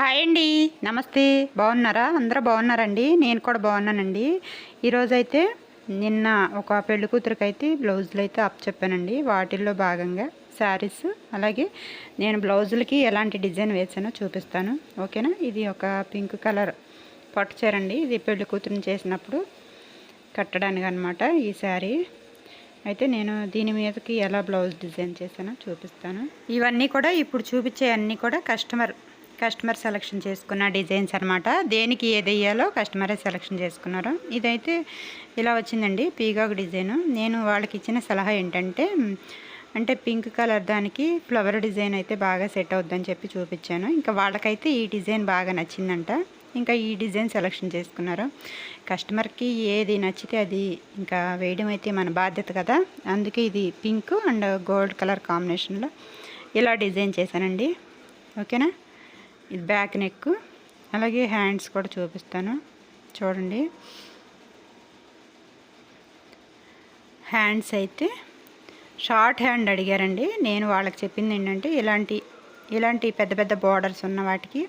Hi అండి, నమస్తే. బాగున్నారా? అందరూ బాగున్నారండి. నేను కూడా బాగున్నానండి. ఈరోజైతే నిన్న ఒక పెళ్లి కూతురికి అయితే బ్లౌజులు అయితే అప్ చెప్పానండి. వాటిల్లో భాగంగా శారీస్, అలాగే నేను బ్లౌజులకి ఎలాంటి డిజైన్ వేసానో చూపిస్తాను. ఓకేనా? ఇది ఒక పింక్ కలర్ పట్టు చీర అండి. ఇది పెళ్లి కూతురిని చేసినప్పుడు కట్టడానికి అనమాట ఈ శారీ. అయితే నేను దీని మీదకి ఎలా బ్లౌజ్ డిజైన్ చేశానో చూపిస్తాను. ఇవన్నీ కూడా ఇప్పుడు చూపించే అన్నీ కూడా కస్టమర్ సెలెక్షన్ చేసుకున్న డిజైన్స్ అనమాట. దేనికి ఏది వేయాలో కస్టమరే సెలెక్షన్ చేసుకున్నారు. ఇదైతే ఇలా వచ్చిందండి, పీకాక్ డిజైను. నేను వాళ్ళకి ఇచ్చిన సలహా ఏంటంటే, అంటే పింక్ కలర్ దానికి ఫ్లవర్ డిజైన్ అయితే బాగా సెట్ అవుద్దని చెప్పి చూపించాను. ఇంకా వాళ్ళకైతే ఈ డిజైన్ బాగా నచ్చిందంట. ఇంకా ఈ డిజైన్ సెలెక్షన్ చేసుకున్నారు. కస్టమర్కి ఏది నచ్చితే అది ఇంకా వేయడం అయితే మన బాధ్యత కదా. అందుకే ఇది పింక్ అండ్ గోల్డ్ కలర్ కాంబినేషన్లో ఇలా డిజైన్ చేశానండి. ఓకేనా? ఇది బ్యాక్ నెక్, అలాగే హ్యాండ్స్ కూడా చూపిస్తాను చూడండి. హ్యాండ్స్ అయితే షార్ట్ హ్యాండ్ అడిగారండి. నేను వాళ్ళకి చెప్పింది ఏంటంటే, ఇలాంటి పెద్ద పెద్ద బార్డర్స్ ఉన్న వాటికి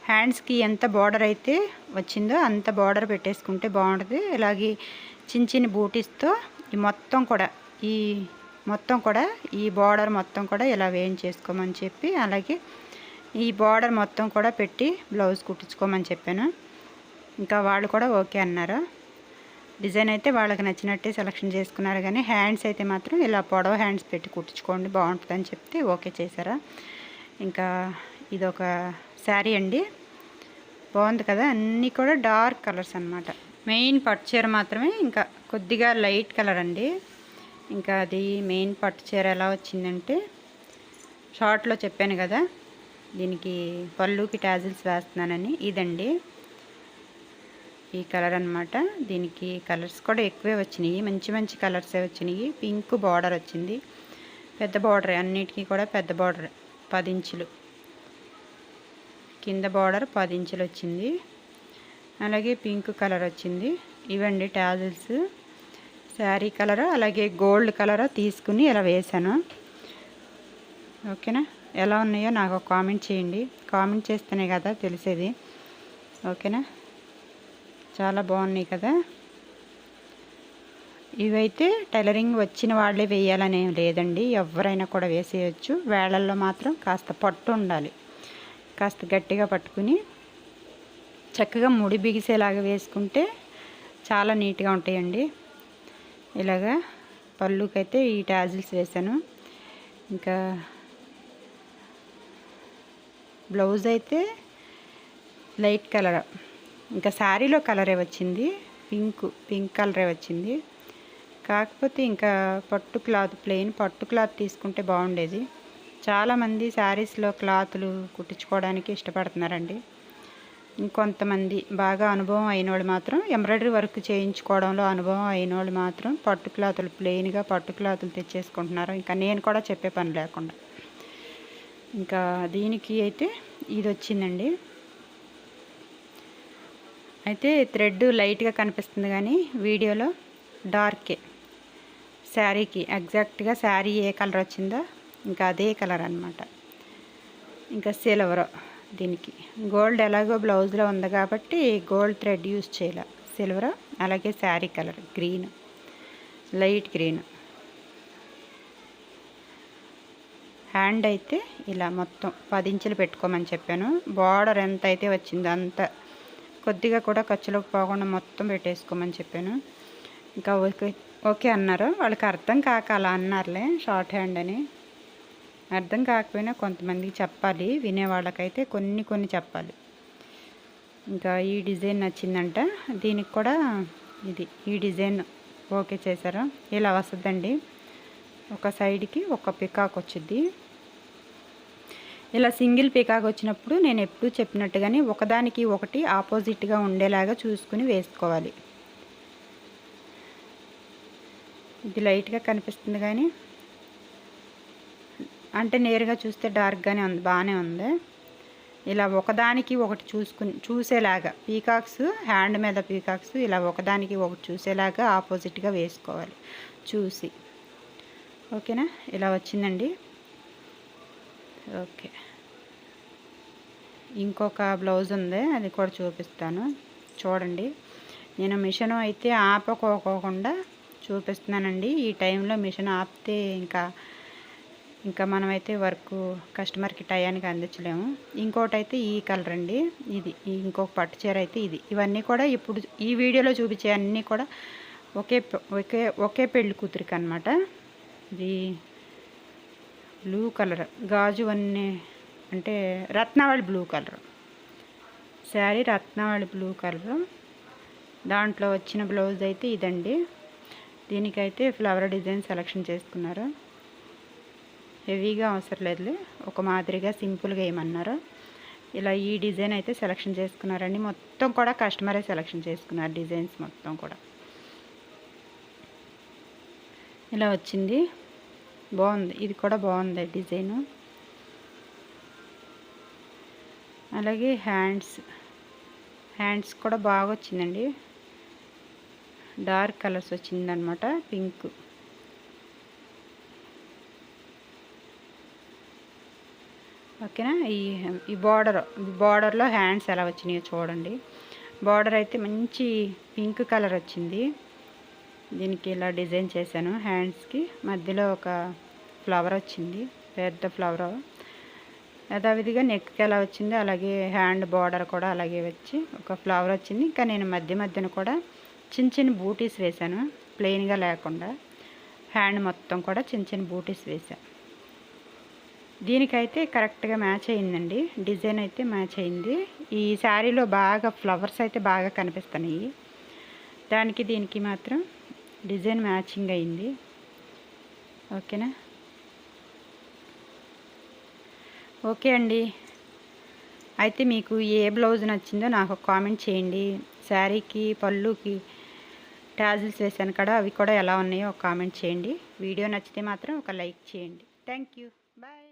హ్యాండ్స్కి ఎంత బార్డర్ అయితే వచ్చిందో అంత బార్డర్ పెట్టేసుకుంటే బాగుంటుంది. అలాగే చిన్న చిన్న బూటీస్తో ఈ మొత్తం కూడా ఈ బార్డర్ మొత్తం కూడా ఇలా వేయించేసుకోమని చెప్పి, అలాగే ఈ బార్డర్ మొత్తం కూడా పెట్టి బ్లౌజ్ కుట్టించుకోమని చెప్పాను. ఇంకా వాళ్ళు కూడా ఓకే అన్నారు. డిజైన్ అయితే వాళ్ళకి నచ్చినట్టే సెలెక్షన్ చేసుకున్నారు. కానీ హ్యాండ్స్ అయితే మాత్రం ఇలా పొడవ హ్యాండ్స్ పెట్టి కుట్టించుకోండి బాగుంటుందని చెప్తే ఓకే చేశారా. ఇంకా ఇదొక శారీ అండి, బాగుంది కదా. అన్నీ కూడా డార్క్ కలర్స్ అనమాట. మెయిన్ పట్టు చీర మాత్రమే ఇంకా కొద్దిగా లైట్ కలర్ అండి. ఇంకా అది మెయిన్ పట్టు చీర ఎలా వచ్చిందంటే, షార్ట్లో చెప్పాను కదా దీనికి పళ్ళుకి టాజిల్స్ వేస్తున్నానని. ఇదండి ఈ కలర్ అనమాట. దీనికి కలర్స్ కూడా ఎక్కువే వచ్చినాయి, మంచి మంచి కలర్సే వచ్చినాయి. పింక్ బార్డర్ వచ్చింది, పెద్ద బార్డర్, అన్నిటికీ కూడా పెద్ద బార్డర్ 10 ఇంచులు, కింద బార్డర్ 10 ఇంచులు వచ్చింది. అలాగే పింక్ కలర్ వచ్చింది. ఇవండి టాజిల్స్. శారీ కలర్ అలాగే గోల్డ్ కలర్ తీసుకుని ఇలా వేసాను. ఓకేనా? ఎలా ఉన్నాయో నాకు ఒక కామెంట్ చేయండి. కామెంట్ చేస్తేనే కదా తెలిసేది. ఓకేనా? చాలా బాగున్నాయి కదా. ఇవైతే టైలరింగ్ వచ్చిన వాళ్ళే వేయాలనేం లేదండి, ఎవరైనా కూడా వేసేయచ్చు. వేళల్లో మాత్రం కాస్త పట్టు ఉండాలి, కాస్త గట్టిగా పట్టుకుని చక్కగా ముడి బిగిసేలాగా వేసుకుంటే చాలా నీట్గా ఉంటాయండి. ఇలాగా పళ్ళుకైతే ఈ టాజిల్స్ వేసాను. ఇంకా బ్లౌజ్ అయితే లైట్ కలర్, ఇంకా శారీలో కలరే వచ్చింది, పింక్ కలరే వచ్చింది. కాకపోతే ఇంకా పట్టు క్లాత్, ప్లెయిన్ పట్టు క్లాత్ తీసుకుంటే బాగుండేది. చాలామంది శారీస్లో క్లాతులు కుట్టించుకోవడానికి ఇష్టపడుతున్నారండి. ఇంకొంతమంది బాగా అనుభవం అయినోళ్ళు మాత్రం, ఎంబ్రాయిడరీ వర్క్ చేయించుకోవడంలో అనుభవం అయినోళ్ళు మాత్రం పట్టు క్లాతులు, ప్లెయిన్గా పట్టు క్లాతులు తెచ్చేసుకుంటున్నారు. ఇంకా నేను కూడా చెప్పే పని లేకుండా. ఇంకా దీనికి అయితే ఇది వచ్చిందండి. అయితే థ్రెడ్ లైట్గా కనిపిస్తుంది కానీ వీడియోలో డార్కే. శారీకి ఎగ్జాక్ట్గా శారీ ఏ కలర్ వచ్చిందో ఇంకా అదే కలర్ అనమాట. ఇంకా సిల్వర్, దీనికి గోల్డ్ ఎలాగో బ్లౌజ్లో ఉంది కాబట్టి గోల్డ్ థ్రెడ్ యూజ్ చేయాలి. సిల్వర్, అలాగే sari colour green, light green. Hand అయితే ఇలా మొత్తం 10 ఇంచులు పెట్టుకోమని చెప్పాను. బార్డర్ ఎంత అయితే వచ్చిందో అంత, కొద్దిగా కూడా ఖర్చులోకి పోకుండా మొత్తం పెట్టేసుకోమని చెప్పాను. ఇంకా ఓకే అన్నారు. వాళ్ళకి అర్థం కాక అలా అన్నారులే, షార్ట్ హ్యాండ్ అని. అర్థం కాకపోయినా కొంతమందికి చెప్పాలి, వినేవాళ్ళకైతే కొన్ని చెప్పాలి. ఇంకా ఈ డిజైన్ నచ్చిందంట. దీనికి కూడా ఈ డిజైన్ ఓకే చేశారు. ఇలా వస్తుందండి, ఒక సైడ్కి ఒక పికాక్ వచ్చింది. ఇలా సింగిల్ పికాక్ వచ్చినప్పుడు నేను ఎప్పుడు చెప్పినట్టుగానే ఒకదానికి ఒకటి ఆపోజిట్గా ఉండేలాగా చూసుకుని వేసుకోవాలి. ఇది లైట్గా కనిపిస్తుంది కానీ అంటే నేరుగా చూస్తే డార్క్గానే ఉంది, బాగానే ఉంది. ఇలా ఒకదానికి ఒకటి చూసేలాగా పీకాక్స్, హ్యాండ్ మీద పీకాక్స్ ఇలా ఒకదానికి ఒకటి చూసేలాగా ఆపోజిట్గా వేసుకోవాలి చూసి. ఓకేనా? ఇలా వచ్చిందండి. ఓకే. ఇంకొక బ్లౌజ్ ఉంది, అది కూడా చూపిస్తాను చూడండి. నేను మిషన్ అయితే ఆపకోకుండా చూపిస్తున్నానండి. ఈ టైంలో మిషన్ ఆపితే ఇంకా మనమైతే వర్క్ కస్టమర్కి టయానికి అందించలేము. ఇంకోటి అయితే ఈ కలర్ అండి, ఇది ఇంకొక పట్టు చీర అయితే ఇది. ఇవన్నీ కూడా ఇప్పుడు ఈ వీడియోలో చూపించే అన్నీ కూడా ఒకే ఒకే ఒకే పెళ్లి కూతురికి అనమాట. ఇది బ్లూ కలర్ గాజు అన్నీ అంటే రత్నావళి బ్లూ కలర్ శారీ, రత్నావళి బ్లూ కలర్. దాంట్లో వచ్చిన బ్లౌజ్ అయితే ఇదండి. దీనికైతే ఫ్లవర్ డిజైన్ సెలెక్షన్ చేసుకున్నారు. హెవీగా అవసరం లేదులే, ఒక మాదిరిగా సింపుల్గా వేయమన్నారు. ఇలా ఈ డిజైన్ అయితే సెలెక్షన్ చేసుకున్నారండి. మొత్తం కూడా కస్టమరే సెలెక్షన్ చేసుకున్నారు డిజైన్స్ మొత్తం కూడా. ఇలా వచ్చింది, బాగుంది. ఇది కూడా బాగుంది డిజైను. అలాగే హ్యాండ్స్ కూడా బాగా వచ్చిందండి. డార్క్ కలర్స్ వచ్చిందనమాట, పింక్. ఓకేనా. ఈ బార్డర్లో హ్యాండ్స్ ఎలా వచ్చినాయో చూడండి. బార్డర్ అయితే మంచి పింక్ కలర్ వచ్చింది. దీనికి ఇలా డిజైన్ చేశాను. హ్యాండ్స్కి మధ్యలో ఒక ఫ్లవర్ వచ్చింది, పెద్ద ఫ్లవర్. యథావిధిగా నెక్కి ఎలా వచ్చిందో అలాగే హ్యాండ్ బార్డర్ కూడా అలాగే వచ్చి ఒక ఫ్లవర్ వచ్చింది. ఇంకా నేను మధ్యన కూడా చిన్న బూటీస్ వేశాను, ప్లెయిన్గా లేకుండా. హ్యాండ్ మొత్తం కూడా చిన్న బూటీస్ వేశాను. దీనికైతే కరెక్ట్గా మ్యాచ్ అయిందండి, డిజైన్ అయితే మ్యాచ్ అయింది. ఈ శారీలో బాగా ఫ్లవర్స్ అయితే బాగా కనిపిస్తున్నాయి. దానికి దీనికి మాత్రం డిజైన్ మ్యాచింగ్ అయింది. ఓకేనా. ఓకే అండి. అయితే మీకు ఏ బ్లౌజ్ నచ్చిందో నాకు కామెంట్ చేయండి. శారీకి పళ్ళుకి టాజిల్స్ వేసాను కదా, అవి కూడా ఎలా ఉన్నాయో ఒక కామెంట్ చేయండి. వీడియో నచ్చితే మాత్రం ఒక లైక్ చేయండి. Thank you, bye.